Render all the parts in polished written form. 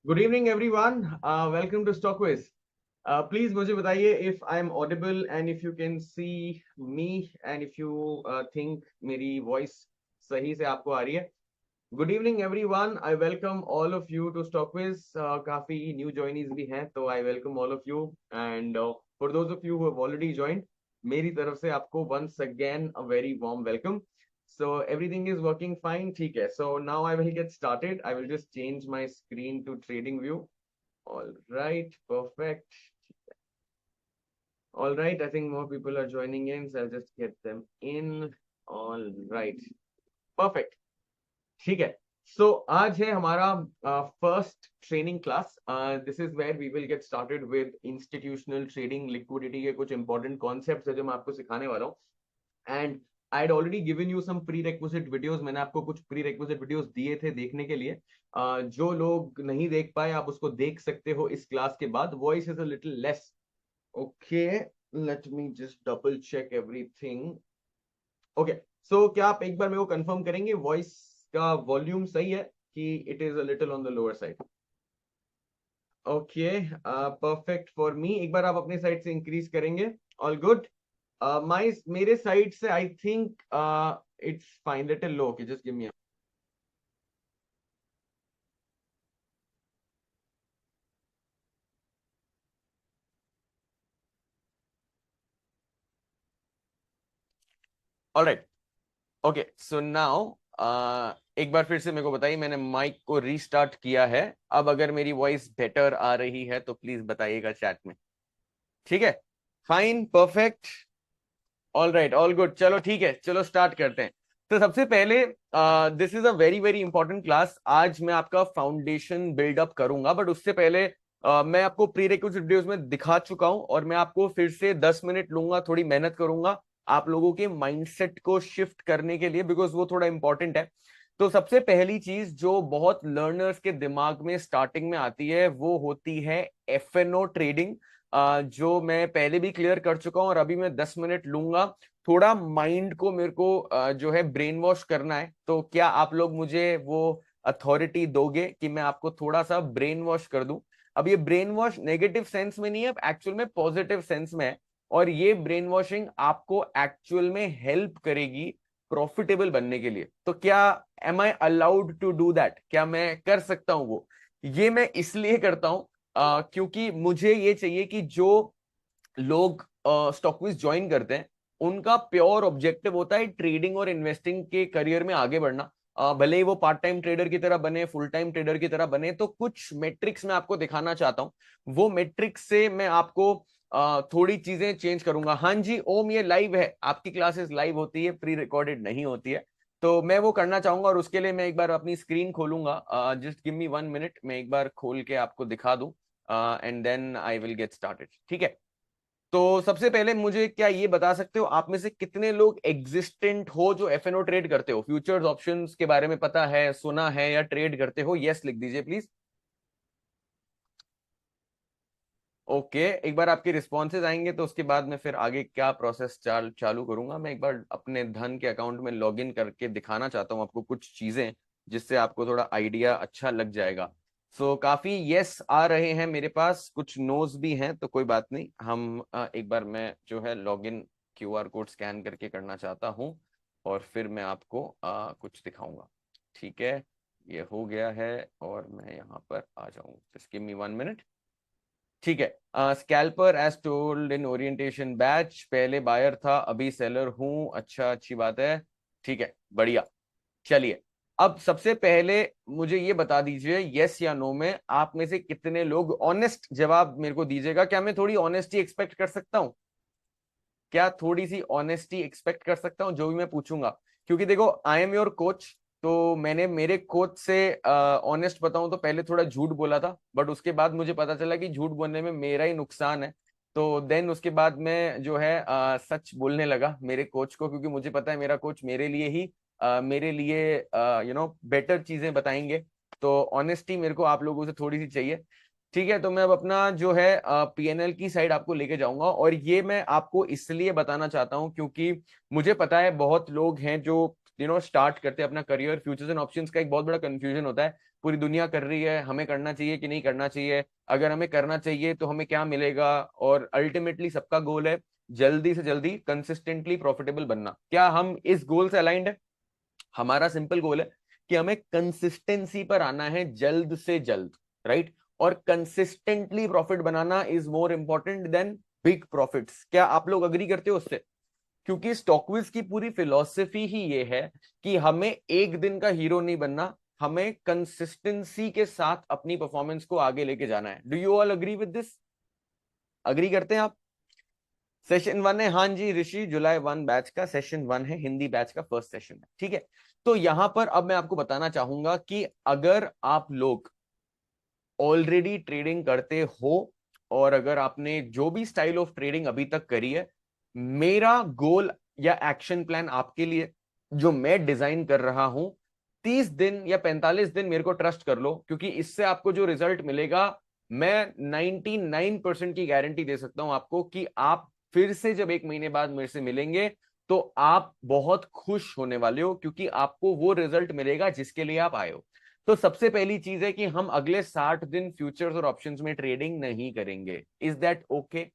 Good evening everyone, welcome to Stockwiz. Please मुझे बताइए if I am audible and if you can see me and if you think मेरी voice सही से आपको आ रही है। Good evening everyone, I welcome all of you to Stockwiz. काफी न्यू जॉइनीज भी हैं तो I welcome all of you and for those of you who have already joined, मेरी तरफ से आपको once again a very warm welcome. So everything is working fine, ठीक है। So now I will get started. I will just change my screen to trading view. All right, perfect. All right, I think more people are joining in, so I'll just get them in. All right, perfect. ठीक है। So आज है हमारा first training class. This is where we will get started with institutional trading, liquidity के कुछ important concepts है जो मैं आपको सिखाने वाला हूँ। And I had already given you some prerequisite videos. मैंने आपको कुछ prerequisite videos दिए थे देखने के लिए। जो लोग नहीं देख पाए आप उसको देख सकते हो इस क्लास के बाद। Voice is a little less. Okay, let me just double check everything. Okay, so क्या आप एक बार मेरे को कंफर्म करेंगे वॉइस का वॉल्यूम सही है कि it is a little on the lower side? Okay, perfect for me. एक बार आप अपने साइड से इंक्रीज करेंगे। All good. माय मेरे साइड से I think it's fine, little low. Okay, just give me. Alright, okay, so now एक बार फिर से मेरे को बताइए। मैंने माइक को रीस्टार्ट किया है। अब अगर मेरी वॉइस बेटर आ रही है तो प्लीज बताइएगा चैट में। ठीक है, fine, perfect, all right, all good. चलो ठीक है, चलो स्टार्ट करते हैं। तो सबसे पहले this is a very very important class. आज मैं आपका फाउंडेशन बिल्डअप करूंगा, बट उससे पहले मैं आपको प्री रिक्विजिट वीडियोस में दिखा चुका हूं और मैं आपको फिर से 10 मिनट लूंगा, थोड़ी मेहनत करूंगा आप लोगों के माइंडसेट को शिफ्ट करने के लिए, बिकॉज वो थोड़ा इंपॉर्टेंट है। तो सबसे पहली चीज जो बहुत लर्नर्स के दिमाग में स्टार्टिंग में आती है वो होती है एफएनओ ट्रेडिंग, जो मैं पहले भी क्लियर कर चुका हूं और अभी मैं 10 मिनट लूंगा। थोड़ा माइंड को मेरे को जो है ब्रेन वॉश करना है। तो क्या आप लोग मुझे वो अथॉरिटी दोगे कि मैं आपको थोड़ा सा ब्रेन वॉश कर दूं? अब ये ब्रेन वॉश नेगेटिव सेंस में नहीं है, एक्चुअल में पॉजिटिव सेंस में है। और ये ब्रेन वॉशिंग आपको एक्चुअल में हेल्प करेगी प्रॉफिटेबल बनने के लिए। तो क्या am I allowed to do that? क्या मैं कर सकता हूं वो? ये मैं इसलिए करता हूं क्योंकि मुझे ये चाहिए कि जो लोग स्टॉक क्विज ज्वाइन करते हैं उनका प्योर ऑब्जेक्टिव होता है ट्रेडिंग और इन्वेस्टिंग के करियर में आगे बढ़ना। भले ही वो पार्ट टाइम ट्रेडर की तरह बने, फुल टाइम ट्रेडर की तरह बने, तो कुछ मेट्रिक्स मैं आपको दिखाना चाहता हूं। वो मेट्रिक्स से मैं आपको थोड़ी चीजें चेंज करूंगा। हाँ जी ओम, ये लाइव है, आपकी क्लासेस लाइव होती है, प्री रिकॉर्डेड नहीं होती है। तो मैं वो करना चाहूंगा और उसके लिए मैं एक बार अपनी स्क्रीन खोलूंगा। जस्ट गिव मी 1 मिनट, मैं एक बार खोल के आपको दिखा दूं and then I will get started. ठीक है। तो सबसे पहले मुझे क्या ये बता सकते हो आप में से कितने लोग एग्जिस्टेंट हो जो एफएनओ ट्रेड करते हो? फ्यूचर्स ऑप्शंस के बारे में पता है, सुना है या ट्रेड करते हो? यस लिख दीजिए प्लीज। ओके, एक बार आपके रिस्पॉन्सेज आएंगे तो उसके बाद मैं फिर आगे क्या प्रोसेस चालू करूंगा। मैं एक बार अपने धन के अकाउंट में लॉगिन करके दिखाना चाहता हूँ आपको कुछ चीजें, जिससे आपको थोड़ा आइडिया अच्छा लग जाएगा। काफी यस आ रहे हैं मेरे पास, कुछ नोज भी हैं, तो कोई बात नहीं। हम एक बार मैं जो है लॉगिन क्यूआर कोड स्कैन करके करना चाहता हूँ और फिर मैं आपको कुछ दिखाऊंगा। ठीक है, ये हो गया है और मैं यहाँ पर आ जाऊँ। Just give me 1 minute. ठीक है, scalper as told in orientation batch, पहले बायर था अभी सेलर हूं। अच्छा, अच्छी बात है। ठीक है, बढ़िया। चलिए, अब सबसे पहले मुझे ये बता दीजिए यस या नो में आप में से कितने लोग, ऑनेस्ट जवाब मेरे को दीजिएगा। क्या मैं थोड़ी ऑनेस्टी एक्सपेक्ट कर सकता हूँ? क्या थोड़ी सी ऑनेस्टी एक्सपेक्ट कर सकता हूँ जो भी मैं पूछूंगा? क्योंकि देखो, आई एम योर कोच, तो मैंने मेरे कोच से ऑनेस्ट बताऊं तो पहले थोड़ा झूठ बोला था, बट उसके बाद मुझे पता चला कि झूठ बोलने में मेरा ही नुकसान है। तो देन उसके बाद मैं जो है सच बोलने लगा मेरे कोच को, क्योंकि मुझे पता है मेरा कोच मेरे लिए ही मेरे लिए बेटर चीजें बताएंगे। तो ऑनेस्टी मेरे को आप लोगों से थोड़ी सी चाहिए। ठीक है, तो मैं अब अपना जो है पीएनएल की साइड आपको लेके जाऊंगा, और ये मैं आपको इसलिए बताना चाहता हूं क्योंकि मुझे पता है बहुत लोग हैं जो स्टार्ट करते हैं अपना करियर। फ्यूचर्स एंड ऑप्शंस का एक बहुत बड़ा कंफ्यूजन होता है। पूरी दुनिया कर रही है, हमें करना चाहिए कि नहीं करना चाहिए, अगर हमें करना चाहिए तो हमें क्या मिलेगा, और अल्टीमेटली सबका गोल है जल्दी से जल्दी कंसिस्टेंटली प्रॉफिटेबल बनना। क्या हम इस गोल से अलाइंड है? हमारा सिंपल गोल है कि हमें कंसिस्टेंसी पर आना है जल्द से जल्द, राइट? और कंसिस्टेंटली प्रॉफिट बनाना is more important than big profits. क्या आप लोग अग्री करते हो उससे? क्योंकि स्टॉकविज की पूरी फिलॉसफी ही ये है कि हमें एक दिन का हीरो नहीं बनना, हमें कंसिस्टेंसी के साथ अपनी परफॉर्मेंस को आगे लेके जाना है। Do you all agree with this? Agree करते हैं आप? सेशन 1 है, हाँ जी ऋषि, जुलाई 1 बैच का सेशन 1 है, हिंदी बैच का फर्स्ट सेशन है, ठीक है। तो यहां पर अब मैं आपको बताना चाहूंगा कि अगर आप लोग ऑलरेडी ट्रेडिंग करते हो और अगर आपने जो भी स्टाइल ऑफ ट्रेडिंग अभी तक करी है, मेरा गोल या एक्शन प्लान आपके लिए जो मैं डिजाइन कर रहा हूं, 30 दिन या 45 दिन मेरे को ट्रस्ट कर लो, क्योंकि इससे आपको जो रिजल्ट मिलेगा, मैं 99% की गारंटी दे सकता हूं आपको कि आप फिर से जब एक महीने बाद मेरे से मिलेंगे तो आप बहुत खुश होने वाले हो, क्योंकि आपको वो रिजल्ट मिलेगा जिसके लिए आप आए हो। तो सबसे पहली चीज है कि हम अगले 60 दिन फ्यूचर्स और ऑप्शंस में ट्रेडिंग नहीं करेंगे। Is that okay?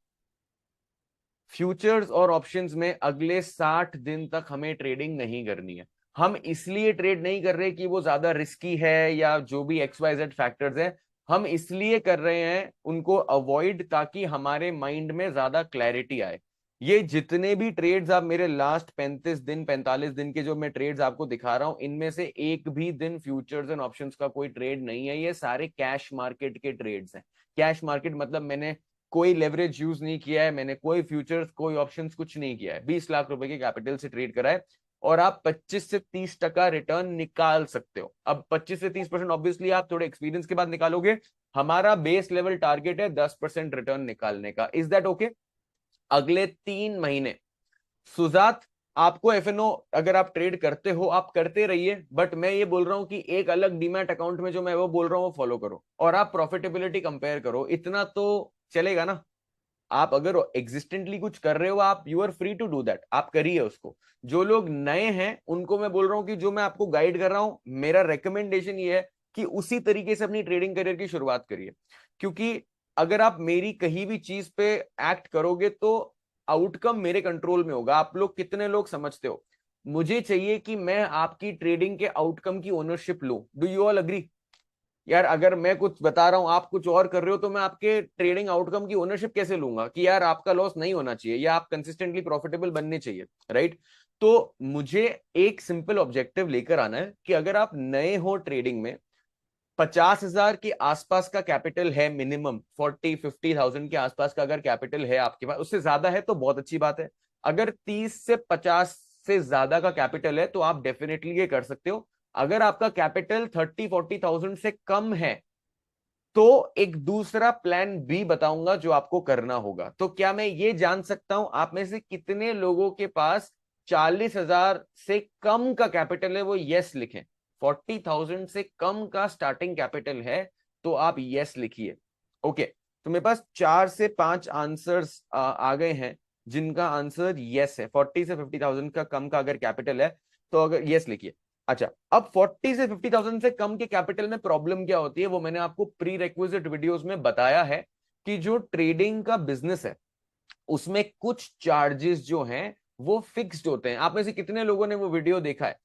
फ्यूचर्स और ऑप्शंस में अगले 60 दिन तक हमें ट्रेडिंग नहीं करनी है। हम इसलिए ट्रेड नहीं कर रहे कि वो ज्यादा रिस्की है या जो भी XYZ फैक्टर्स है, हम इसलिए कर रहे हैं उनको अवॉइड, ताकि हमारे माइंड में ज्यादा क्लैरिटी आए। ये जितने भी ट्रेड्स आप मेरे लास्ट 35 दिन 45 दिन के जो मैं ट्रेड्स आपको दिखा रहा हूं, इनमें से एक भी दिन फ्यूचर्स एंड ऑप्शंस का कोई ट्रेड नहीं है। ये सारे कैश मार्केट के ट्रेड्स हैं। कैश मार्केट मतलब मैंने कोई लेवरेज यूज नहीं किया है, मैंने कोई फ्यूचर्स कोई ऑप्शंस कुछ नहीं किया है, 20 लाख रुपए के कैपिटल से ट्रेड करा है और आप 25 से 30% रिटर्न निकाल सकते हो। अब 25 से 30% ऑब्वियसली आप थोड़े एक्सपीरियंस के बाद निकालोगे। हमारा बेस लेवल टारगेट है 10% रिटर्न निकालने का। Is that okay? अगले 3 महीने सुजात, आपको FNO अगर आप ट्रेड करते हो आप करते रहिए, बट मैं ये बोल रहा हूं कि एक अलग डीमैट अकाउंट में जो मैं वो बोल रहा हूं वो फॉलो करो और आप प्रॉफिटेबिलिटी कंपेयर करो। इतना तो चलेगा ना? आप अगर एग्जिस्टेंटली कुछ कर रहे हो, आप you are free to do that, आप करिए उसको। जो लोग नए हैं उनको मैं बोल रहा हूं कि जो मैं आपको गाइड कर रहा हूं, मेरा रिकमेंडेशन ये है कि उसी तरीके से अपनी ट्रेडिंग करियर की शुरुआत करिए। क्योंकि अगर आप मेरी कहीं भी चीज पे एक्ट करोगे तो आउटकम मेरे कंट्रोल में होगा। आप लोग कितने लोग समझते हो? मुझे चाहिए कि मैं आपकी ट्रेडिंग के आउटकम की ओनरशिप लूं। Do you all agree? यार अगर मैं कुछ बता रहा हूं आप कुछ और कर रहे हो, तो मैं आपके ट्रेडिंग आउटकम की ओनरशिप कैसे लूंगा कि यार आपका लॉस नहीं होना चाहिए या आप कंसिस्टेंटली प्रॉफिटेबल बनने चाहिए, राइट? तो मुझे एक सिंपल ऑब्जेक्टिव लेकर आना है कि अगर आप नए हो ट्रेडिंग में, 50,000 के आसपास का कैपिटल है मिनिमम, 40-50,000 के आसपास का अगर कैपिटल है आपके पास, उससे ज्यादा है तो बहुत अच्छी बात है। अगर 30 से 50 से ज्यादा का कैपिटल है तो आप डेफिनेटली ये कर सकते हो। अगर आपका कैपिटल 30-40,000 से कम है तो एक दूसरा प्लान बी बताऊंगा जो आपको करना होगा। तो क्या मैं ये जान सकता हूं आप में से कितने लोगों के पास 40,000 से कम का कैपिटल है? वो यस लिखें। 40,000 से कम का स्टार्टिंग कैपिटल है तो आप यस लिखिए। ओके, तो मेरे पास 4 से 5 आंसर्स आ गए हैं जिनका आंसर यस है। 40 से 50,000 का कम का अगर कैपिटल है तो अगर यस लिखिए। अच्छा, अब 40 से 50,000 से कम के कैपिटल में प्रॉब्लम क्या होती है वो मैंने आपको प्री रिक्विजिट वीडियोस में बताया है कि जो ट्रेडिंग का बिजनेस है उसमें कुछ चार्जेस जो हैं वो फिक्स्ड होते हैं। आप में से कितने लोगों ने वो वीडियो देखा है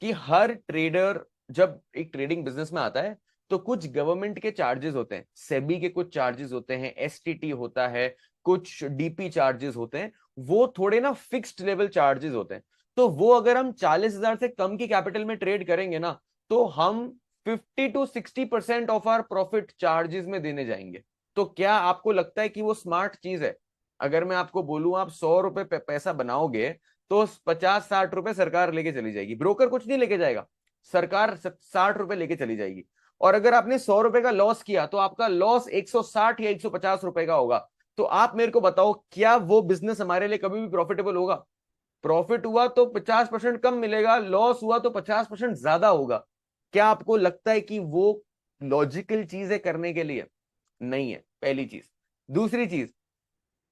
कि हर ट्रेडर जब एक ट्रेडिंग बिजनेस में आता है तो कुछ गवर्नमेंट के चार्जेस होते हैं, सेबी के कुछ चार्जेस होते हैं, STT होता है, कुछ DP चार्जेस होते हैं, वो थोड़े ना फिक्स्ड लेवल चार्जेस होते हैं। तो वो अगर हम 40,000 से कम की कैपिटल में ट्रेड करेंगे ना तो हम 50 to 60% of our profit charges में देने जाएंगे। तो क्या आपको लगता है कि वो स्मार्ट चीज है? अगर मैं आपको बोलूं आप 100 रुपए पैसा बनाओगे तो 50-60 रुपए सरकार लेके चली जाएगी, ब्रोकर कुछ नहीं लेके जाएगा, सरकार 60 रुपए लेके चली जाएगी। और अगर आपने 100 रुपए का लॉस किया तो आपका लॉस 160 या 150 रुपए का होगा। तो आप मेरे को बताओ क्या वो बिजनेस हमारे लिए कभी भी प्रॉफिटेबल होगा? प्रॉफिट हुआ तो 50% कम मिलेगा, लॉस हुआ तो 50% ज्यादा होगा। क्या आपको लगता है कि वो लॉजिकल चीज है करने के लिए? नहीं है, पहली चीज। दूसरी चीज,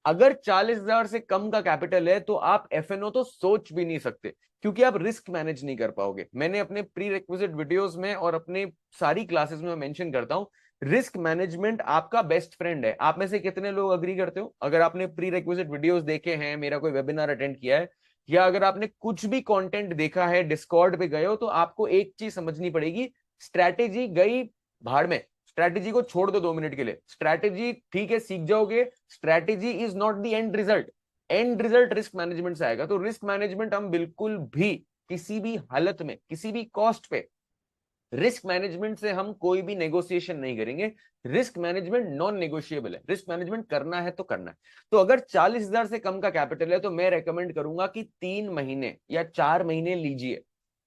अगर 40,000 से कम का कैपिटल है तो आप एफएनओ तो सोच भी नहीं सकते, क्योंकि आप रिस्क मैनेज नहीं कर पाओगे। मैंने अपने प्री रिक्विजिट वीडियोस में और अपने सारी क्लासेस में मेंशन करता हूं, रिस्क मैनेजमेंट आपका बेस्ट फ्रेंड है। आप में से कितने लोग अग्री करते हो? अगर आपने प्री रिक्विजिट वीडियोस देखे हैं, मेरा कोई वेबिनार अटेंड किया है, या अगर आपने कुछ भी कंटेंट देखा है, डिस्कॉर्ड पे गए हो, तो आपको एक चीज समझनी पड़ेगी, स्ट्रैटेजी गई भाड़ में। स्ट्रैटेजी को छोड़ दो 2 मिनट के लिए, स्ट्रैटेजी ठीक है सीख जाओगे, strategy is not the end result. And result risk management से आएगा। तो रिस्क मैनेजमेंट हम बिल्कुल भी किसी भी हालत में, किसी भी कॉस्ट पे, रिस्क मैनेजमेंट से हम कोई भी नेगोशिएशन नहीं करेंगे। रिस्क मैनेजमेंट नॉन नेगोशिएबल है, रिस्क मैनेजमेंट करना है तो करना है। तो अगर 40,000 से कम का कैपिटल है तो मैं रेकमेंड करूंगा कि 3 महीने या 4 महीने लीजिए,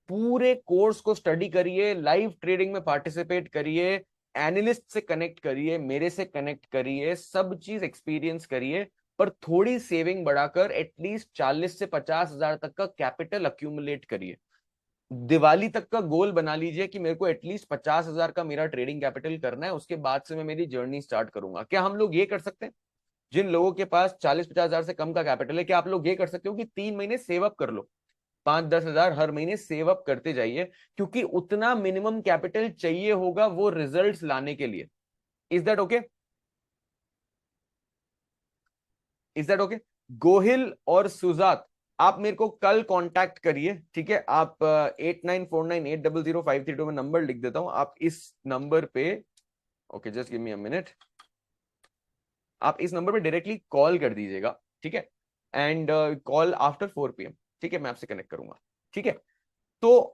पूरे कोर्स को स्टडी करिए, लाइव ट्रेडिंग में पार्टिसिपेट करिए, एनालिस्ट से कनेक्ट करिए, मेरे से कनेक्ट करिए, सब चीज एक्सपीरियंस करिए, पर थोड़ी सेविंग बढ़ाकर एटलीस्ट 40 से 50,000 तक का कैपिटल अक्यूमुलेट करिए। दिवाली तक का गोल बना लीजिए कि मेरे को एटलीस्ट 50,000 का मेरा ट्रेडिंग कैपिटल करना है, उसके बाद से मैं मेरी जर्नी स्टार्ट करूंगा। क्या हम लोग ये कर सकते हैं? जिन लोगों के पास 40-50,000 से कम का कैपिटल है, क्या आप लोग ये कर सकते हो कि 3 महीने सेव अप कर लो, 5-10 हजार हर महीने सेव अप करते जाइए, क्योंकि उतना मिनिमम कैपिटल चाहिए होगा वो रिजल्ट्स लाने के लिए। Is that okay? Is that okay? Gohil और सुजात, आप मेरे को कल कांटेक्ट करिए, ठीक है? आप 8949800532 में नंबर लिख देता हूं, आप इस नंबर पे, okay just give me a minute, आप इस नंबर पे डायरेक्टली कॉल कर दीजिएगा, ठीक है? एंड कॉल आफ्टर 4 PM, ठीक है? मैं आपसे कनेक्ट करूंगा, ठीक है? तो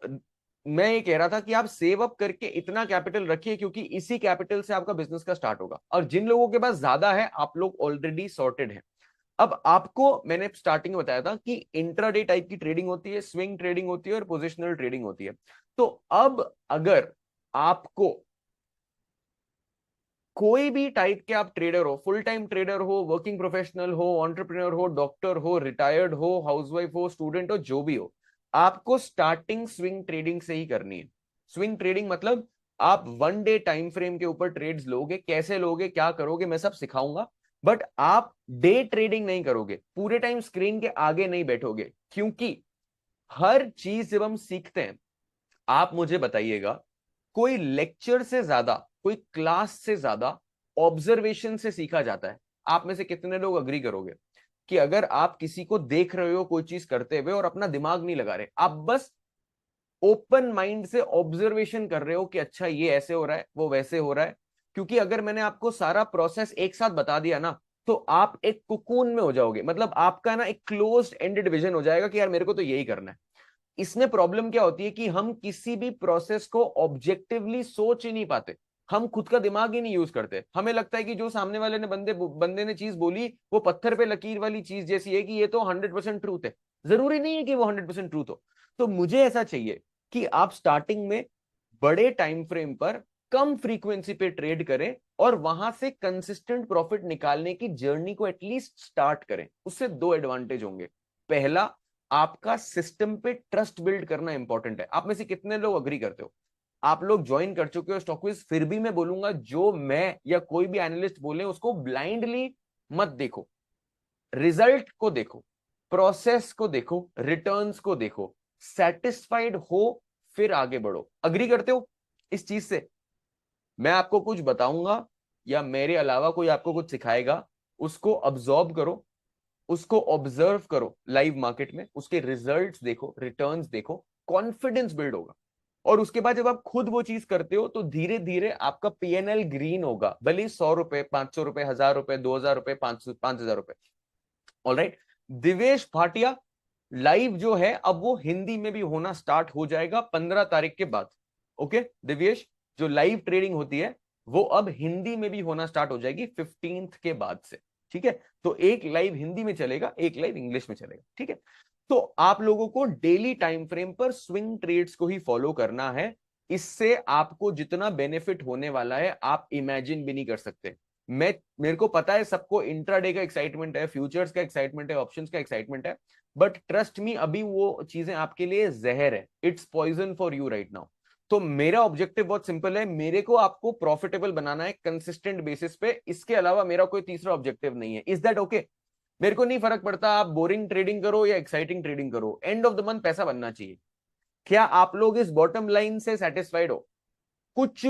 मैं ये कह रहा था कि आप सेव अप करके इतना कैपिटल रखिए, क्योंकि इसी कैपिटल से आपका बिजनेस का स्टार्ट होगा। और जिन लोगों के पास ज्यादा है, आप लोग ऑलरेडी सॉर्टेड हैं। अब आपको मैंने स्टार्टिंग में बताया था कि इंट्राडे टाइप की ट्रेडिंग होती है, स्विंग ट्रेडिंग होती है और पोजिशनल ट्रेडिंग होती है। तो अब अगर आपको कोई भी टाइप के, आप ट्रेडर हो, फुल टाइम ट्रेडर हो, वर्किंग प्रोफेशनल हो, एंटरप्रेन्योर हो, डॉक्टर हो, रिटायर्ड हो, हाउसवाइफ हो, स्टूडेंट हो, जो भी हो, आपको स्टार्टिंग स्विंग ट्रेडिंग से ही करनी है। स्विंग ट्रेडिंग मतलब आप 1 डे टाइम फ्रेम के ऊपर ट्रेड्स लोगे, कैसे लोगे, क्या करोगे, मैं सब सिखाऊंगा। बट आप डे ट्रेडिंग नहीं करोगे, पूरे टाइम स्क्रीन के आगे नहीं बैठोगे, क्योंकि हर चीज जब हम सीखते हैं, आप मुझे बताइएगा, कोई लेक्चर से ज्यादा, कोई क्लास से ज्यादा ऑब्जर्वेशन से सीखा जाता है। आप में से कितने लोग अग्री करोगे कि अगर आप किसी को देख रहे हो कोई चीज करते हुए और अपना दिमाग नहीं लगा रहे, आप बस ओपन माइंड से ऑब्जर्वेशन कर रहे हो कि अच्छा ये ऐसे हो रहा है, वो वैसे हो रहा है, क्योंकि अगर मैंने आपको सारा प्रोसेस एक साथ बता दिया ना, तो आप एक कुकून में हो जाओगे, मतलब आपका ना एक क्लोज्ड एंडेड विजन हो जाएगा कि यार मेरे को तो यही करना है। इसमें प्रॉब्लम क्या होती है कि हम किसी भी प्रोसेस को ऑब्जेक्टिवली सोच ही नहीं पाते, हम खुद का दिमाग ही नहीं यूज करते। हमें लगता है कि जो सामने वाले ने बंदे ने चीज बोली, वो पत्थर पे लकीर वाली चीज जैसी है कि ये तो 100% ट्रूथ है। जरूरी नहीं है कि वो 100% ट्रूथ हो। तो मुझे ऐसा चाहिए कि आप स्टार्टिंग में बड़े टाइम फ्रेम पर कम फ्रीक्वेंसी पे ट्रेड करें और वहां से कंसिस्टेंट प्रॉफिट निकालने की जर्नी को एटलीस्ट स्टार्ट करें। उससे 2 एडवांटेज होंगे। पहला, आपका सिस्टम पे ट्रस्ट बिल्ड करना इंपॉर्टेंट है। आप में से कितने लोग अग्री करते हो? आप लोग ज्वाइन कर चुके हो स्टॉक क्विज, फिर भी मैं बोलूंगा जो मैं या कोई भी एनालिस्ट बोले उसको ब्लाइंडली मत देखो, रिजल्ट को देखो, प्रोसेस को देखो, रिटर्न्स को देखो, सेटिस्फाइड हो फिर आगे बढ़ो। अग्री करते हो इस चीज से? मैं आपको कुछ बताऊंगा या मेरे अलावा कोई आपको कुछ सिखाएगा, उसको अब्सॉर्ब करो, उसको ऑब्जर्व करो लाइव मार्केट में, उसके रिजल्ट्स देखो, रिटर्न्स देखो, कॉन्फिडेंस बिल्ड होगा। और उसके बाद जब आप खुद वो चीज करते हो तो धीरे धीरे आपका पीएनएल ग्रीन होगा, भले 100 रुपए, 500 रुपए, 1000 रुपए, 2000 रुपए, 5,000 रुपए। ऑलराइट, दिवेश भाटिया लाइव जो है अब वो हिंदी में भी होना स्टार्ट हो जाएगा 15 तारीख के बाद। ओके दिव्येश, जो लाइव ट्रेडिंग होती है वो अब हिंदी में भी होना स्टार्ट हो जाएगी 15th के बाद से, ठीक है? तो एक लाइव हिंदी में चलेगा, एक लाइव इंग्लिश में चलेगा, ठीक है? तो आप लोगों को डेली टाइम फ्रेम पर स्विंग ट्रेड्स को ही फॉलो करना है। इससे आपको जितना बेनिफिट होने वाला है आप इमेजिन भी नहीं कर सकते। मेरे को पता है सबको इंट्राडे का एक्साइटमेंट है, फ्यूचर्स का एक्साइटमेंट है, ऑप्शंस का एक्साइटमेंट है, बट ट्रस्ट मी अभी वो चीजें आपके लिए जहर है, it's poison for you right now. तो मेरा ऑब्जेक्टिव बहुत सिंपल है, मेरे को आपको प्रॉफिटेबल बनाना है कंसिस्टेंट बेसिस पे, इसके अलावा मेरा कोई तीसरा ऑब्जेक्टिव नहीं है। Is that okay? मेरे को नहीं फर्क पड़ता आप बोरिंग ट्रेडिंग करो या एक्साइटिंग ट्रेडिंग करो, एंड ऑफ द मंथ पैसा बनना चाहिए। क्या आप लोग इस बॉटम लाइन से सेटिस्फाइड हो? कुछ